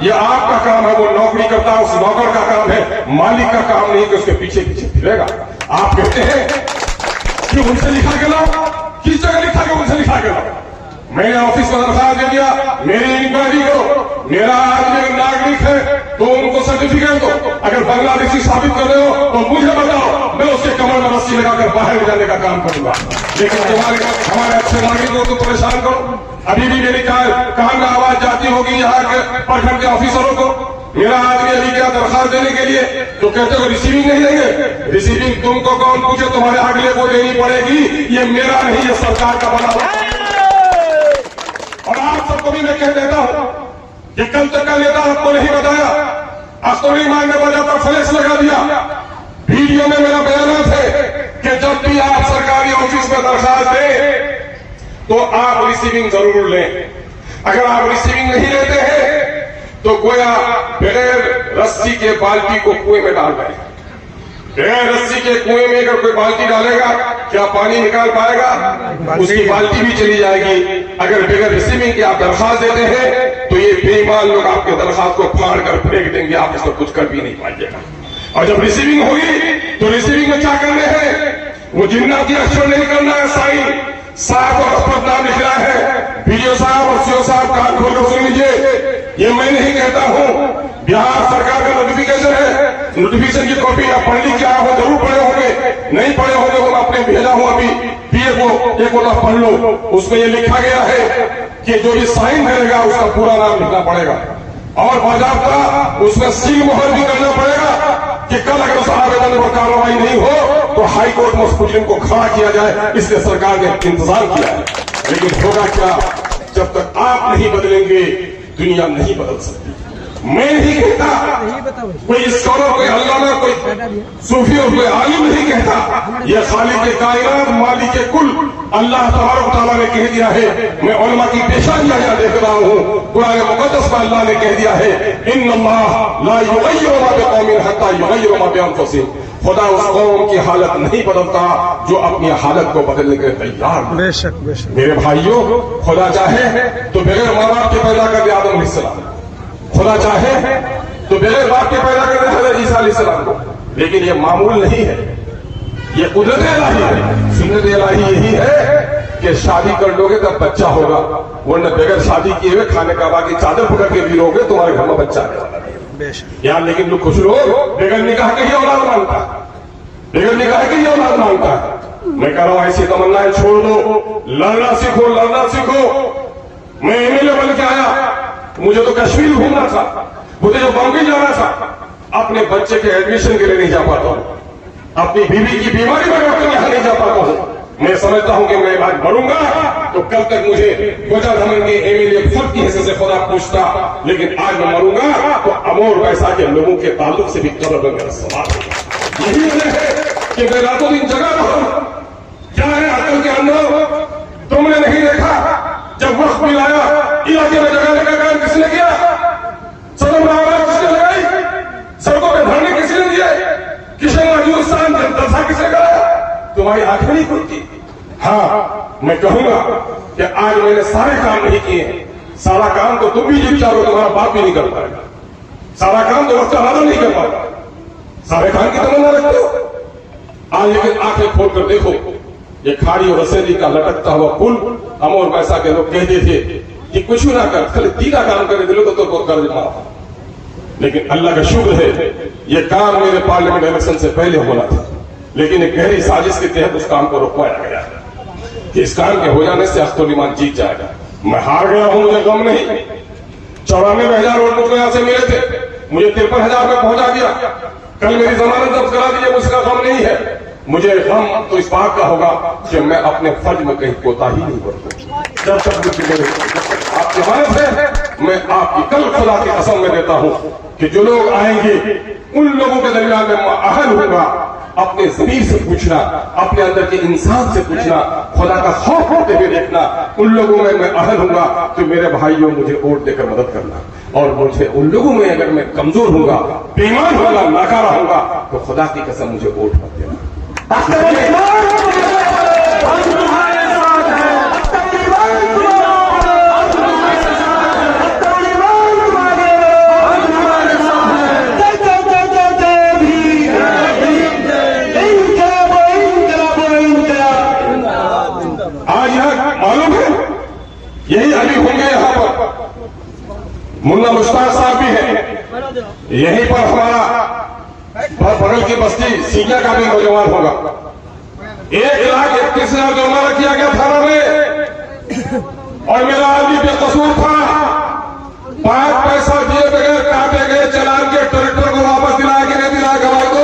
ये आपका काम है, वो नौकरी करता है, उस नौकर का काम है, मालिक का काम नहीं कि उसके पीछे पीछे फिरेगा। आप कहते हैं कि उनसे लिखा के लाओ, किस जगह लिखा के उनसे लिखा के लाओ? मैंने ऑफिस में दरखास्त दे दिया, मेरी इंक्वायरी करो, मेरा आदमी नागरिक है तो उनको सर्टिफिकेट दो, अगर बांग्लादेशी साबित कर रहे हो तो मुझे बताओ, मैं उसके कमर में रस्सी लगाकर बाहर जाने का काम करूंगा। लेकिन हमारे अच्छे नागरिकों को परेशान करो। अभी भी मेरी कान में आवाज जाती होगी यहाँ के प्रखंड के ऑफिसरों को, मेरा आदमी अभी क्या दरखास्त देने के लिए तो कहते हो रिसीविंग नहीं देंगे। रिसीविंग तुमको कौन पूछे, तुम्हारे अगले को देनी पड़ेगी, ये मेरा नहीं, ये सरकार का बना हुआ। और आप सबको भी मैं कह देता हूं कि कल तक का नेता आपको नहीं बताया, आज तो नहीं मांगने बजा पर फ्लैश लगा दिया। वीडियो में मेरा बयान है कि जब भी आप सरकारी ऑफिस में दरखास्त दें तो आप रिसीविंग जरूर लें। अगर आप रिसीविंग नहीं लेते हैं तो गोया बगैर रस्सी के बाल्टी को कुएं में डाल रहे हैं। बगैर रस्सी के कुएं में अगर कोई बाल्टी डालेगा क्या पानी निकाल पाएगा? उसकी बाल्टी भी चली जाएगी। अगर बगैर रिसीविंग की आप दरखास्त देते हैं तो ये बेईमान लोग आपके दरखास्त को फाड़ कर फेंक देंगे, आप इसको कुछ कर भी नहीं पाइएगा। और जब रिसीविंग होगी तो रिसीविंग में क्या करने हैं? वो जिन्नाती अक्षर नहीं करना है, साइन साफ और स्पष्ट नाम लिखना है। बीडीओ साहब और सीओ साहब कान खोल कर सुन लीजिए, ये मैं नहीं कहता हूं, बिहार सरकार का नोटिफिकेशन है। नोटिफिकेशन की कॉपी आप पढ़ ली क्या हो, जरूर पढ़े होंगे, नहीं पढ़े होंगे वो आपने भेजा हूं अभी पीए को, एक और आप पढ़ लो। उसमें ये लिखा गया है कि जो भी साइन करेगा उसका पूरा नाम लिखना पड़ेगा और बाजाबता उसमें सील मोहर भी करना पड़ेगा कि कल अगर उस आवेदन पर कार्रवाई नहीं हो तो हाई कोर्ट में उस मुजरिम को खड़ा किया जाए। इसलिए सरकार ने इंतजार किया है। लेकिन होगा क्या, जब तक आप नहीं बदलेंगे दुनिया नहीं बदल सकती। मैं नहीं कहता, कोई स्कॉलर, कोई अल्लामा, कोई सूफी और कोई आलिम नहीं कहता, यह खालिक के कायनात मालिक के कुल अल्लाह तबारक तआला ने कह दिया है। मैं उलमा की पेशानियां यहाँ देख रहा हूँ, कुरान मुक़द्दस में अल्लाह ने कह दिया है, इन्नल्लाह ला युग़य्यिरु मा बिक़ौमिन हत्ता युग़य्यिरु मा बिअन्फुसिहिम। खुदा उस कौम की हालत नहीं बदलता जो अपनी हालत को बदलने के लिए तैयार। बेशक बेशक मेरे भाइयों, खुदा चाहे तो बगैर माँ बाप के पैदा कर दे आदम अलैहिस्सलाम, खुदा चाहे तो बगैर बाप के पैदा कर दे हज़रत ईसा अलैहिस्सलाम को। लेकिन ये मामूल नहीं है, ये कुदरत इलाही है। सुन्नत इलाही यही है कि शादी कर लोगे तब बच्चा होगा, वरना बगैर शादी किए हुए खाने का बाकी चादर पकड़ के भी रहोगे, तुम्हारे घर में बच्चा आने वाला नहीं। यार लेकिन लोग कुछ लोग बगैर निकाह के ही औलाद मांगता है, बगैर निकाह के ही औलाद मांगता है। मैं कह रहा हूं ऐसी तमन्नाएं छोड़ दो, लड़ना सीखो, लड़ना सीखो। मैं एमएलए बन के आया, मुझे तो कश्मीर घूमना था, मुझे जो बॉम्बे जाना था, अपने बच्चे के एडमिशन के लिए नहीं जा पाता हूं, अपनी बीवी की बीमारी में डॉक्टर यहां नहीं जा पाता हूं। मैं समझता हूं कि मैं आज बढ़ूंगा तो कल तक मुझे गोजा धमन के एमएलए खुद की हिस्से से खुदा पूछता, लेकिन आज मैं मरूंगा तो अमोर पैसा के लोगों के ताल्लुक से भी कब्र में मेरा सवाल है। यही वजह है कि मैं रातों दिन जगा रहा हूं। क्या है अकल के अंदर? तुमने नहीं देखा जब वक्त मिलाया इलाके में जगाने का काम किसने किया? सदम रावत किसने लगाई? सड़कों पर धरने किसने दिए? किशन हिंदुस्तान जलसा किसने कराया? तुम्हारी आंखें नहीं खुलती। हाँ, मैं कहूंगा कि आज मैंने सारे काम नहीं किए, सारा काम तो तुम भी जिन चाहो, तुम्हारा बाप भी नहीं कर पाएगा, सारा काम तो वक्त हाजिर नहीं कर पाएगा, सारे काम की तमन्ना रखते हो आज। लेकिन आंखें खोल कर देखो, ये खाड़ी और रसेली का लटकता हुआ पुल, अमोर पैसा के लोग कहते थे कि कुछ ना कर, खाली तीना काम करे दिलो तो कर्ज माफ। लेकिन अल्लाह का शुक्र है ये काम मेरे पार्लियामेंट इलेक्शन से पहले होना था, लेकिन एक गहरी साजिश के तहत उस काम को रोकवाया गया कि इस काम के हो जाने से अख्तर ईमान जीत जाएगा। मैं हार गया हूं, मुझे गम नहीं। 94,000 वोट मुझको यहां से मिले थे, मुझे 53,000 में पहुंचा दिया। कल मेरी जमानत जब्त करा दीजिए, मुझका गम नहीं है। मुझे गम तो इस बात का होगा कि मैं अपने फर्ज में कहीं कोताही नहीं बरतूं। जब तक मुझे आपकी जमानत है, मैं आपकी कल खुदा की कसम में देता हूं कि जो लोग आएंगे उन लोगों के दरमियान में अहल होगा। अपने ज़मीर से पूछना, अपने अंदर के इंसान से पूछना, खुदा का खौफ होते हुए देखना, उन लोगों में मैं अहल हूंगा तो मेरे भाइयों मुझे वोट देकर मदद करना। और मुझे उन लोगों में अगर मैं कमजोर होऊंगा, बेईमान होगा, नाकारा होगा तो खुदा की कसम मुझे वोट मत देना। मुन्ना मुश्ताक साहब भी हैं। यहीं पर हमारा बगल की बस्ती सीनिया का भी नौजवान होगा। 1,31,000 जुर्माना किया गया थाना में और मेरा आदमी बेकसूर था। 5 पैसा दिए बगैर काटे गए चालान के ट्रैक्टर को वापस दिलाया कि नहीं दिलाया गवाही को।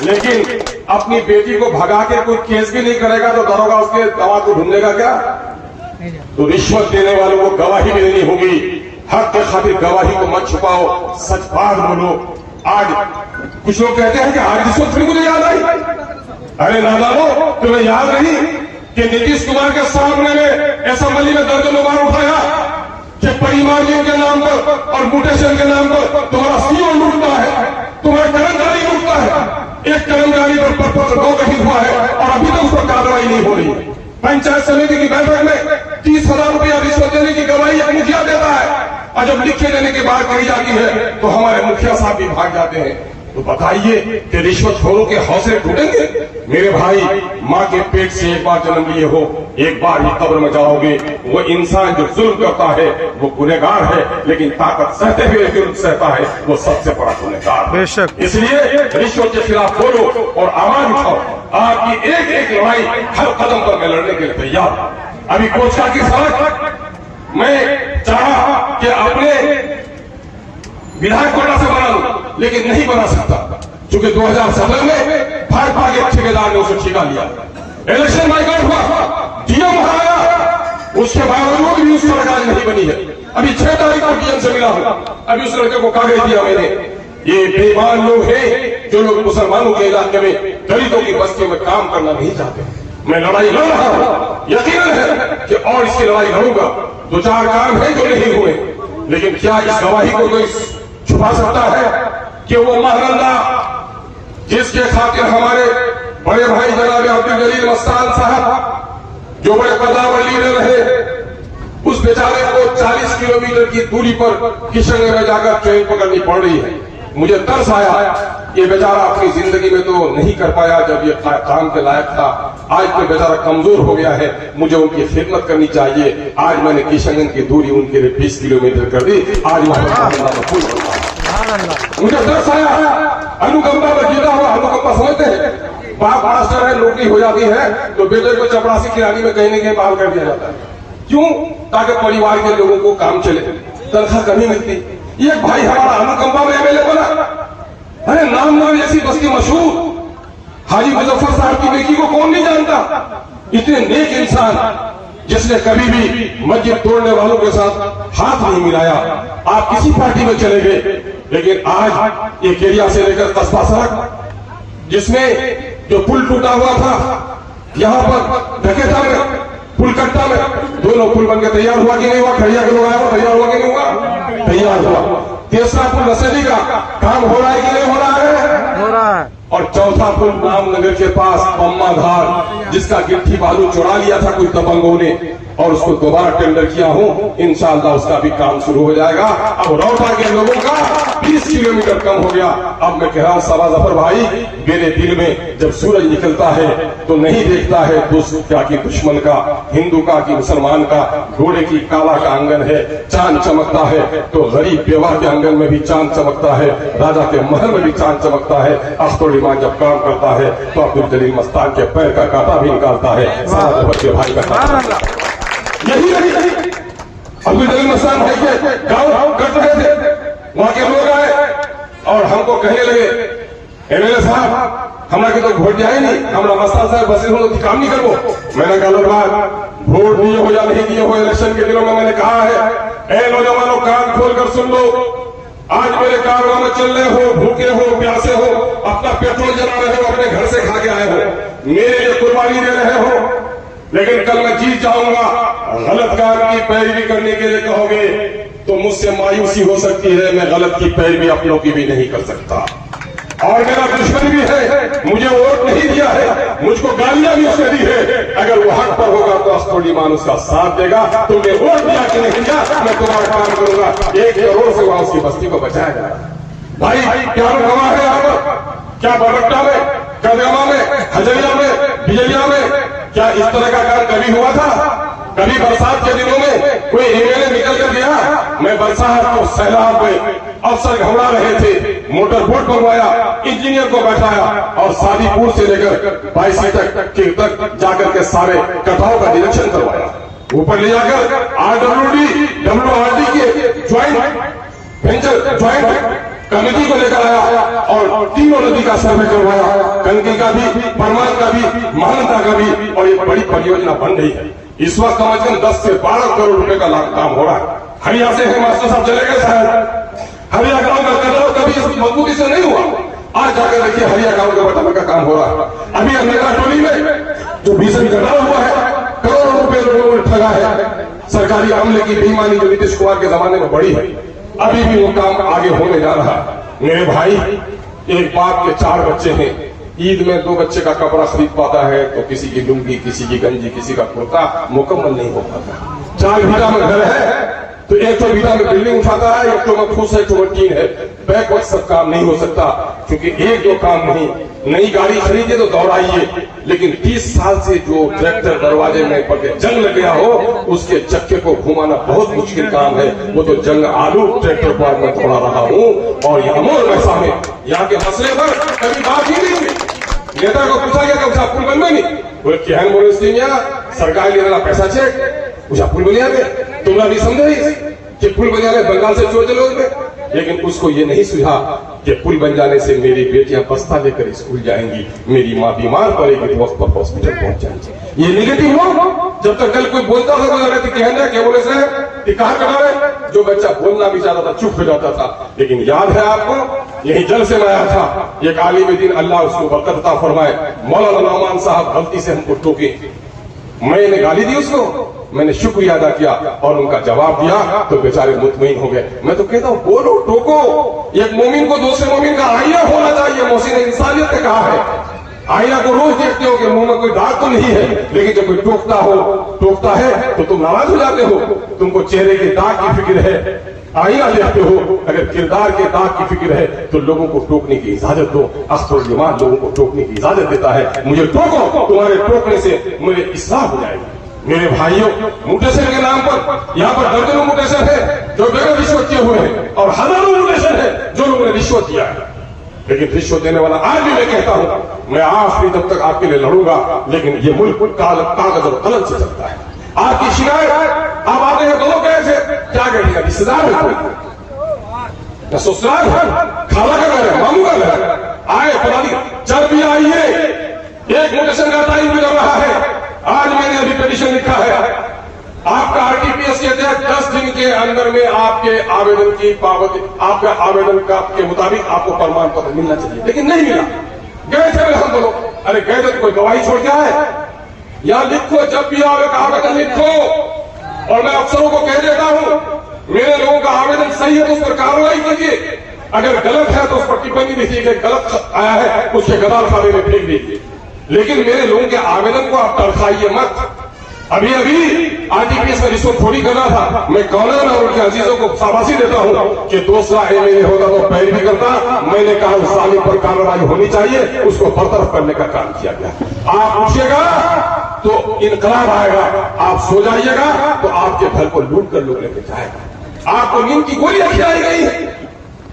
लेकिन अपनी बेटी को भगा के कोई केस भी नहीं करेगा तो दरोगा उसके गवाह को ढूंढेगा क्या? तो रिश्वत देने वालों को गवाही भी देनी होगी। हक के खातिर गवाही को मत छुपाओ, सच बात बोलो। आज कुछ लोग कहते हैं कि आज रिश्वत फिर मुझे याद आई। अरे नादानो, तुम्हें याद नहीं कि नीतीश कुमार के सामने में असेंबली में दर्जनों बार उठाया कि परिमार्जन के नाम पर और म्यूटेशन के नाम पर तुम्हारा सीओ लूटता है, तुम्हारा कर्मचारी लूटता है। एक कर्मचारी पर प्रपत्र 2 गठित हुआ है और अभी तक उस पर कार्रवाई नहीं हो रही। पंचायत समिति की बैठक में 30,000 रुपया रिश्वत देने की गवाही एक मुखिया देता है और जब लिखे देने की बात कही जाती है तो हमारे मुखिया साहब भी भाग जाते हैं। तो बताइए कि रिश्वतखोरों के हौसले टूटेंगे? मेरे भाई, माँ के पेट से एक बार जन्म लिए हो, एक बार ही कब्र में जाओगे। वो इंसान जो जुल्म करता है वो गुनहगार है, लेकिन ताकत सहते हुए जुल्म सहता है वो सबसे बड़ा गुनहगार है। इसलिए रिश्वत के खिलाफ बोलो और आवाज उठाओ। आपकी एक एक लड़ाई हर कदम पर मैं लड़ने के लिए तैयार हूं। अभी कोचका की सड़क मैं चाहा कि अपने विधायक कोटा से बना लूं, लेकिन नहीं बना सकता क्योंकि 2017 में भाजपा के ठेकेदार ने उसे ठेका लिया। इलेक्शन बाइकआउट हुआ, डीएम हराया, उसके बावजूद भी उस सड़क आज नहीं बनी है। अभी 6 तारीख को डीएम से मिला हूं, अभी उस लड़के को कागज दिया मैंने। ये बेईमान लोग हैं जो लोग मुसलमानों के इलाके में दलितों की बस्तियों में काम करना नहीं चाहते। मैं लड़ाई लड़ रहा हूं, यकीन है कि और इसकी लड़ाई लड़ूंगा। 2-4 काम है जो नहीं हुए, लेकिन क्या इस गवाही को कोई छुपा सकता है कि वो महरंदा जिसके खातिर हमारे बड़े भाई जनाब अब्दुल जलील मस्तान साहब जो बड़े कद्दावर लीडर रहे, उस बेचारे को 40 किलोमीटर की दूरी पर किशनगंज में जाकर ट्रेन पकड़नी पड़ रही है। मुझे तरस आया, ये बेचारा अपनी जिंदगी में तो नहीं कर पाया जब ये काम के लायक था। आज तो बेचारा कमजोर हो गया है, मुझे उनकी खिदमत करनी चाहिए। आज मैंने किशनगंज की दूरी उनके लिए 20 किलोमीटर कर दी। आज मुझे तरस आया है। अनुकंपा में जीता हुआ अनुकंपा समझते हैं, बाप मास्टर है, नौकरी हो जाती है तो बेटे को चपरासी किरानी में कहीं न कहीं बहाल कर दिया जाता है। क्यों? ताकि परिवार के लोगों को काम चले, तनख्वाह कमी मिलती। एक भाई हमारा अनुकंपा में एमएलए बना, अरे नाम जैसी बस्ती मशहूर, हाजी मुजफ्फर साहब की बेटी को कौन नहीं जानता? इतने नेक इंसान जिसने कभी भी मस्जिद तोड़ने वालों के साथ हाथ नहीं मिलाया। आप किसी पार्टी में चले गए, लेकिन आज एक एरिया से लेकर कस्बा सड़क जिसमें जो पुल टूटा हुआ था, यहां पर ढकेटा में पुलकट्टा में दोनों पुल बनकर तैयार हुआ कि नहीं हुआ? खड़िया के लोग आया हुआ, तैयार हुआ कि नहीं हुआ? तैयार हुआ। तीसरा पुल नशेली का काम हो रहा है कि नहीं हो रहा है? हो रहा है। और चौथा पुल रामनगर के पास पम्मा धार, जिसका गिट्टी बालू चुरा लिया था कुछ दबंगों ने और उसको दोबारा टेंडर किया हूं, इंशाअल्लाह उसका भी काम शुरू हो जाएगा। अब रौटा के लोगों का 20 किलोमीटर कम हो गया। अब मैं कह रहा हूं सवा जफर भाई, मेरे दिल में जब सूरज निकलता है तो नहीं देखता है दोस्त क्या कि दुश्मन का, हिंदू का कि मुसलमान का। घोड़े की काला का आंगन है, चांद चमकता है तो गरीब बेवा के आंगन में भी चांद चमकता है, राजा के महल में भी चांद चमकता है। अख्तर ईमान जब काम करता है तो अब्दुल जलील मस्तान के पैर का कांटा भी निकालता है, सारा बच्चे भाई का। यही अब्दुल जलील मस्तान भाई के गांव कट रहे थे, वहां के लोग आए और हमको कहने लगे, एमएलए साहब हमारे तो वोट जाए नहीं, हमारा मस्तान साहब बसे हो तो काम नहीं करो। मैंने कहा लोग वोट दिए हो या नहीं दिए हो, इलेक्शन के दिनों में मैंने कहा है, ए नौजवानों कान खोलकर सुन लो, आज मेरे कारवां में चल रहे हो, भूखे हो, प्यासे हो, अपना पेट्रोल जला रहे हो, अपने घर से खा के आए हो, मेरे लिए कुर्बानी दे रहे हो, लेकिन कल मैं जीत जाऊंगा। गलत काम की पैरवी करने के लिए कहोगे तो मुझसे मायूसी हो सकती है। मैं गलत की पैरवी अपनों की भी नहीं कर सकता। और मेरा दुश्मन भी है, मुझे वोट नहीं दिया है, मुझको गालियां भी उसने दी है। अगर वो हक पर होगा तो अख्तर ईमान उसका साथ देगा। तुमने वोट दिया कि नहीं दिया, मैं तुम्हारा काम करूंगा। 1 करोड़ से वहां उसकी बस्ती को बचाया जाए। भाई क्या गवाह है यहाँ पर? क्या बरकटा में, कदमा में, हजरिया में, बिजलिया में क्या इस तरह का काम कभी हुआ था? कभी बरसात के दिनों में कोई एमएलए निकल कर गया, मैं बरसात को सैलाब में अफसर घबरा रहे थे, मोटर बोट मंगवाया, इंजीनियर को बैठाया और शादीपुर से लेकर बाईसी तक जाकर के सारे कटाव का निरीक्षण करवाया। ऊपर ले जाकर WRD के ज्वाइंट कमेटी को लेकर आया और तीनों नदी का सर्वे करवाया, कंकी का भी, परमान का भी, महानंदा का भी, और ये बड़ी परियोजना बन रही है। इस वक्त कम से कम 10 से 12 करोड़ रुपए का काम हो रहा है। हरिया से है मास्टर साहब चले गए शायद, हरिया गांव का कटाव कभी इस मजबूती से नहीं हुआ। आज जाकर देखिए हरिया गांव का बटाने का काम हो रहा है। अभी अंधेरा टोली में जो भीषण कटाव हुआ है, करोड़ों रुपए लोगों ने ठगा है। सरकारी अमले की बेईमानी जो नीतीश कुमार के जमाने में बढ़ी है, अभी भी वो काम आगे होने जा रहा है। मेरे भाई, एक बाप के 4 बच्चे हैं, ईद में 2 बच्चे का कपड़ा खरीद पाता है तो किसी की लुंगी, किसी की गंजी, किसी का कुर्ता मुकम्मल नहीं हो पाता। 4 बीघा में घर है तो 1 बीघा में बिल्डिंग उठाता है, 1 में फूस है, 1 में टीन है। बैकवर्ड सब काम नहीं हो सकता, क्योंकि 1-2 काम नहीं। नई गाड़ी खरीदे तो दौड़ाइए, लेकिन 30 साल से जो ट्रैक्टर दरवाजे में पड़ के जंग लग गया हो, उसके चक्के को घुमाना बहुत मुश्किल काम है। वो तो जंग आलू ट्रैक्टर पर मैं दौड़ा रहा हूँ, और अमोल वैसा में यहाँ के मसले पर कभी बात ही नहीं हुई। नेता को पूछा गया कब पुल बन नहीं, बोले क्या बोले सरकार ले रहा पैसा चेक, मुझे पुल बनिया गए, तुमने नहीं समझे कि पुल बन जाने बंगाल से चोर लोग में। लेकिन उसको ये नहीं सुझा कि पुल बन जाने से मेरी बेटियां बस्ता लेकर स्कूल जाएंगी, मेरी माँ बीमार पड़ेगी तो वक्त पर हॉस्पिटल पहुंच जाएंगी। ये नेगेटिव हो। जब तक कल कोई बोलता था तो कहना क्या बोले से कहा कटा रहे, जो बच्चा बोलना भी चाहता था चुप हो जाता था। लेकिन याद है आपको, यही जल से मैं आया था, एक आलिम दिन अल्लाह उसको बरकत अता फरमाए, मौलाना नौमान साहब गलती से हमको टोके, मैंने गाली दी उसको, मैंने शुक्रिया अदा किया और उनका जवाब दिया तो बेचारे मुतमईन हो गए। मैं तो कहता हूँ बोलो, टोको। एक मोमिन को दूसरे मोमिन का आईना होना चाहिए। मोहसिन इंसानियत ने कहा है, आईना को रोज देखते हो कि मुंह में कोई दाग तो नहीं है, लेकिन जब कोई टोकता है तो तुम नाराज हो जाते हो। तुमको चेहरे के दाग की फिक्र है, आईना देखते हो। अगर किरदार के दाग की फिक्र है तो लोगों को टोकने की इजाजत दो। अख्तर जमान लोगों को टोकने की इजाजत देता है, मुझे टोको, तुम्हारे टोकने से मुझे इस्लाह हो जाएगी। मेरे भाइयों, मुटेशन के नाम पर यहाँ पर दर्जनों मुटेशन है जो बगैर रिश्वत किए हुए हैं, और हजारों मुटेशन है जो लोगों ने रिश्वत दिया है। लेकिन रिश्वत देने वाला आज भी मैं कहता हूँ, मैं आखिरी तब तक आपके लिए लड़ूंगा, लेकिन ये मुल्क कागज और कलम से चलता है। आपकी शिकायत आप आते हैं दोनों कैसे क्या कहेगा, रिश्तेदार है कोई, ससुराल है, खाला का घर है, मामू का घर है, आए पता नहीं जब भी आइए। एक मुटेशन का टाइम भी लग रहा है। आज मैंने अभी पिटीशन लिखा है, आपका आरटीपीएस के तहत 10 दिन के अंदर में आपके आवेदन की पावती, आपका आवेदन का के मुताबिक आपको प्रमाण पत्र मिलना चाहिए, लेकिन नहीं मिला। गए थे हम दोनों, अरे गए थे तो कोई गवाही छोड़ के आए, यहां लिखो, जब भी आवेदन लिखो। और मैं अफसरों को कह देता हूं, मेरे लोगों का आवेदन सही है तो उस पर कार्रवाई कीजिए, अगर गलत है तो उस पर टिप्पणी दीजिए, गलत आया है उसके गदाल खाने में फेंक दीजिए। लेकिन मेरे लोगों के आवेदन को आप तड़खाइए मत। अभी आरटीपीएस में रिश्वत थोड़ी करना था। मैं कौन और उनके अजीजों को शाबाशी देता हूं कि दूसरा एमएलए होता तो पैरवी करता। मैंने कहा उस आलिम पर कार्रवाई होनी चाहिए, उसको बरतरफ करने का काम किया गया। आप उठिएगा तो इनकलाब आएगा, आप सो जाइएगा तो आपके घर को लूट कर लोग लेके जाएगा। आपको नींद की गोलियां खिलाई गई है,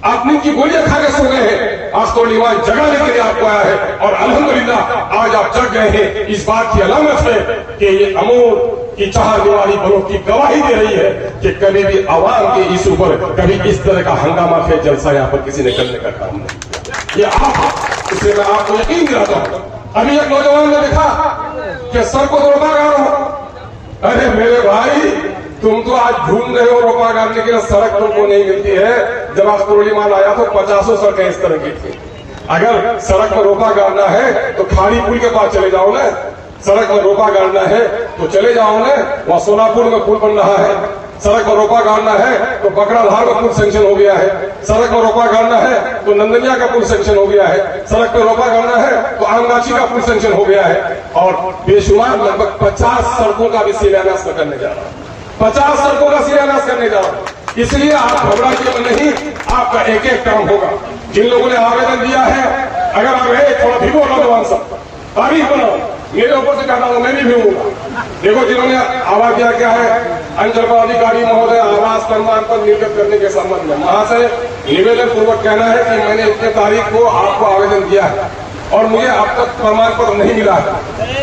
आप नींद की गोलियां खा के सो गए हैं। आज तो ईमान जगाने के लिए आपको आया है, और अल्हम्दुलिल्लाह आज आप जग गए हैं। इस बात की अलामत है कि ये अमूर की चाहने वाली बलों की गवाही दे रही है कि कभी भी आवाम के इशू पर कभी इस तरह का हंगामा खे जलसा यहाँ पर किसी ने करने का काम नहीं। ये आप, इसलिए मैं आपको यकीन दिलाता हूँ। अभी एक नौजवान ने देखा कि सर को तो रोका गा रहा हूं। अरे मेरे भाई, तुम तो आज ढूंढ रहे हो रोपा गाड़ने के लिए, सड़क तुमको नहीं मिलती है। जब अख्तरुल आया तो 50 सड़कें इस तरह की थी। अगर सड़क में रोपा गाड़ना है तो खाड़ी पुल के पास चले जाओ ना, सड़क में रोपा गाड़ना है तो चले जाओ ना, वहां सोनापुर में पुल बन रहा है। सड़क में रोपा गाड़ना है तो बकराधार में पुल सेंक्शन हो गया है। सड़क में रोपा गाड़ना है तो नंदनिया का पुल सेंक्शन हो गया है। सड़क में रोपा गाड़ना है तो आमगाछी का पुल सेंक्शन हो गया है। और बेशुमार लगभग 50 सड़कों का भी शिलान्यास करने जा रहा है। 50 सड़कों का शिलान्यास करने जा रहा हूं। इसलिए आप घबराइए नहीं, आपका एक एक काम होगा। जिन लोगों ने आवेदन दिया है, अगर आप थोड़ा भिगो नौजवान सब तारीफ बनाओ, मेरे ऊपर से कहता हूं, मैं भी भिगूंगा। देखो जिन्होंने आवाज दिया क्या है, अंचल पदाधिकारी महोदय आवास प्रमाण पत्र निर्गत करने के संबंध में महाशय निवेदन पूर्वक कहना है कि मैंने इतने तारीख को आपको आवेदन दिया है और मुझे अब तक प्रमाण पत्र नहीं मिला है।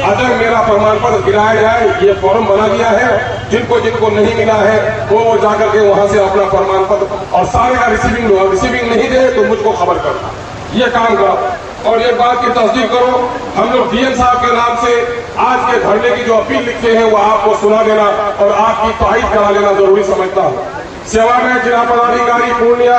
अगर मेरा प्रमाण पत्र गिराया जाए, ये फॉर्म बना दिया है, जिनको जिनको नहीं मिला है वो जाकर के वहां से अपना प्रमाण पत्र और सारे का रिसीविंग नहीं दे तो मुझको खबर करना, ये काम करो। और ये बात की तस्दीक करो, हम लोग डीएम साहब के नाम से आज के धरने की जो अपील लिखते हैं वो आपको सुना देना और आपकी तारीफ करा लेना जरूरी समझता हूँ। सेवा में जिला पदाधिकारी पूर्णिया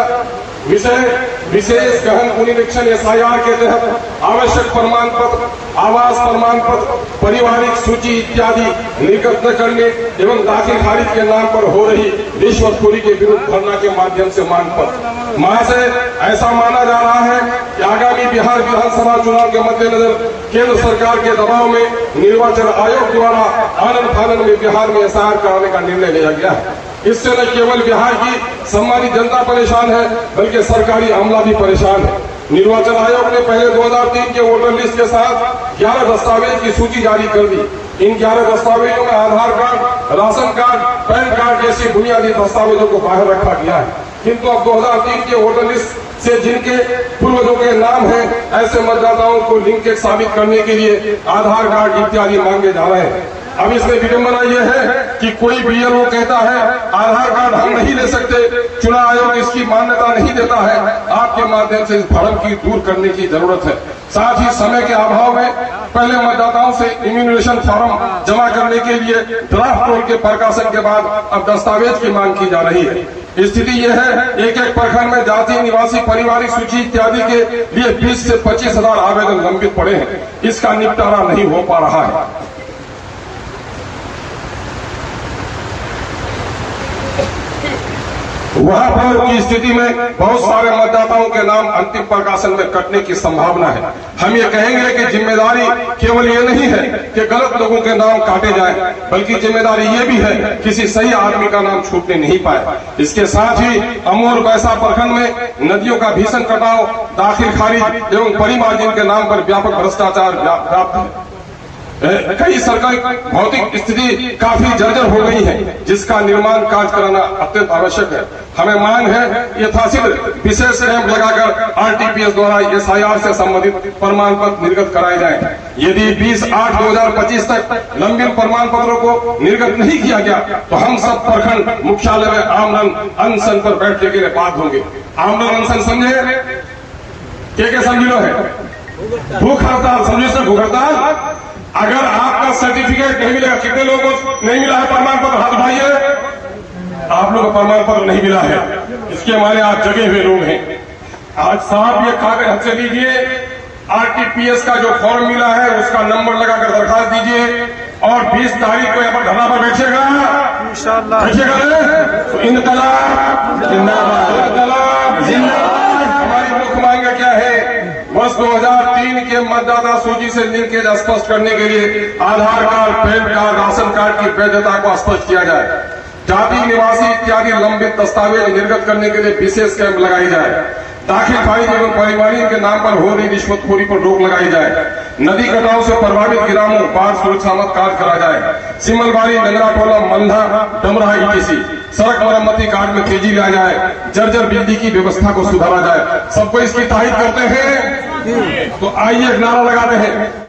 विशेष गहन पुनरीक्षण SIR के तहत आवश्यक प्रमाण पत्र, आवास प्रमाण पत्र, पारिवारिक सूची इत्यादि निर्गत न करने एवं दाखिल खारिज के नाम पर हो रही रिश्वतखोरी के विरुद्ध धरना के माध्यम से मांग पत्र। महाशय ऐसा माना जा रहा है कि आगामी बिहार विधानसभा चुनाव के मद्देनजर केंद्र सरकार के दबाव में निर्वाचन आयोग द्वारा आनन फानन में बिहार में SIR कराने का निर्णय लिया गया है। इससे न केवल बिहार की सम्मानित जनता परेशान है बल्कि सरकारी अमला भी परेशान है। निर्वाचन आयोग ने पहले 2003 के वोटर लिस्ट के साथ 11 दस्तावेज की सूची जारी कर दी। इन 11 दस्तावेजों में Aadhaar card, ration card, PAN card जैसी बुनियादी दस्तावेजों को बाहर रखा गया है, किंतु अब 2003 के वोटर लिस्ट से जिनके पूर्वजों के नाम हैं ऐसे मतदाताओं को लिंक साबित करने के लिए आधार कार्ड इत्यादि मांगे जा रहे हैं। अब इसमें विडंबना यह है कि कोई BLO कहता है आधार कार्ड हम नहीं ले सकते, चुनाव आयोग इसकी मान्यता नहीं देता है। आपके माध्यम से इस भ्रम की दूर करने की जरूरत है। साथ ही समय के अभाव में पहले मतदाताओं से इम्यूनिलेशन फॉर्म जमा करने के लिए ड्राफ्ट रोल के प्रकाशन के बाद अब दस्तावेज की मांग की जा रही है। स्थिति यह है एक प्रखंड में जाति, निवासी, पारिवारिक सूची इत्यादि के लिए 20 से 25 हजार आवेदन लंबित पड़े हैं। इसका निपटारा नहीं हो पा रहा है। वहां पर की स्थिति में बहुत सारे मतदाताओं के नाम अंतिम प्रकाशन में कटने की संभावना है। हम ये कहेंगे कि जिम्मेदारी केवल ये नहीं है कि गलत लोगों के नाम काटे जाएं, बल्कि जिम्मेदारी ये भी है किसी सही आदमी का नाम छूटने नहीं पाए। इसके साथ ही अमोर बैसा प्रखंड में नदियों का भीषण कटाव, दाखिल खारिज एवं परिमार्जिन के नाम पर व्यापक भ्रष्टाचार व्याप्त है। कई सरकारी भौतिक स्थिति काफी जर्जर हो गई है, जिसका निर्माण कार्य कराना अत्यंत आवश्यक है। हमें मांग है यथाशीघ्र विशेष कैंप लगाकर RTPS द्वारा SIR से संबंधित प्रमाण पत्र निर्गत कराए जाएं। यदि 20/8/2025 तक लंबित प्रमाण पत्रों को निर्गत नहीं किया गया तो हम सब प्रखंड मुख्यालय में आमरण अनशन पर बैठने के लिए बाध्य होंगे। आमरण अनशन समझे क्या समझ लो है? भूख हड़ताल समझे सर, भूख हड़ताल। अगर आपका सर्टिफिकेट नहीं मिलेगा, कितने लोगों को नहीं मिला है प्रमाण पत्र? हाथ उठाइए। आप लोगों को प्रमाण पत्र नहीं मिला है, इसके हमारे आज जगे हुए लोग हैं। आज साहब ये कागज हाथ से दीजिए, RTPS का जो फॉर्म मिला है उसका नंबर लगाकर दरखास्त दीजिए और 20 तारीख को यहाँ पर धरना पर बैठेगा इंशाअल्लाह। तो इनकलाब जिंदाबाद, हमारी मुख्य मांग क्या है? वर्ष 2003 के मतदाता सूची से लिंकेज स्पष्ट करने के लिए Aadhaar card, PAN card, ration card की वैधता को स्पष्ट किया जाए। जाति, निवासी इत्यादि लंबित दस्तावेज निर्गत करने के लिए विशेष कैंप लगाई जाए। दाखिल खारिज एवं परिवारियों के नाम पर हो रही रिश्वतखोरी पर रोक लगाई जाए। नदी कटाव से प्रभावित ग्रामों बाढ़ सुरक्षा मत कार्य करा जाए। सिमलबारी, नगराटोला, मल्हा, डमरा ETC सड़क मरम्मती कार्य में तेजी लाया जाए। जर्जर बिजली की व्यवस्था को सुधारा जाए। सबको इसकी तारीफ करते हैं तो आइए एक नारा लगा रहे हैं।